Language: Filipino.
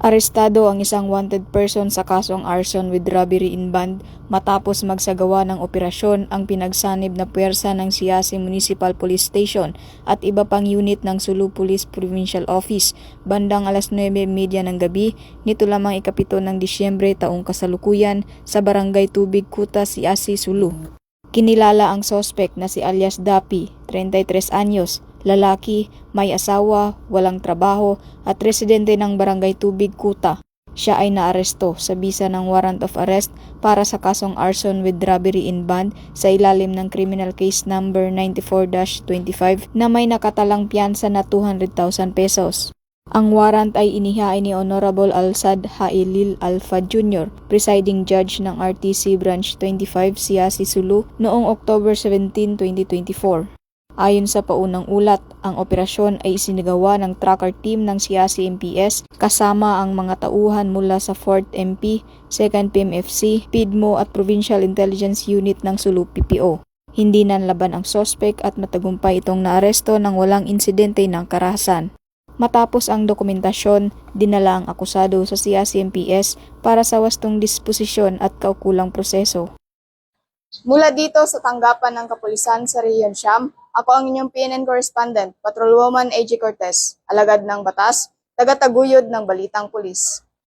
Arestado ang isang wanted person sa kasong arson with robbery in band matapos magsagawa ng operasyon ang pinagsanib na puwersa ng Siasi Municipal Police Station at iba pang unit ng Sulu Police Provincial Office bandang alas 9:30 ng gabi nito lamang ikapito ng Disyembre taong kasalukuyan sa Barangay Tubig Kuta, Siasi, Sulu. Kinilala ang sospek na si alias Dapi, 33 anyos, lalaki, may asawa, walang trabaho at residente ng Barangay Tubig Kuta. Siya ay naaresto sa bisa ng warrant of arrest para sa kasong arson with robbery in band sa ilalim ng criminal case number 94-25 na may nakatalang piyansa na 200,000 pesos. Ang warrant ay inihain ni Honorable Alsad Hailil Alfa Jr., presiding judge ng RTC Branch 25 Siasi, Sulu noong October 17, 2024. Ayon sa paunang ulat, ang operasyon ay isinagawa ng tracker team ng Siasi MPS kasama ang mga tauhan mula sa 4th MP, 2nd PMFC, PIDMO at Provincial Intelligence Unit ng Sulu PPO. Hindi nanlaban ang sospek at matagumpay itong naaresto ng walang insidente ng karahasan. Matapos ang dokumentasyon, dinala ang akusado sa Siasi MPS para sa wastong disposisyon at kaukulang proseso. Mula dito sa tanggapan ng kapulisan sa Rehiyon Siyam, ako ang inyong PNN correspondent, Patrolwoman AG Cortez, alagad ng batas, taga-taguyod ng Balitang Pulis.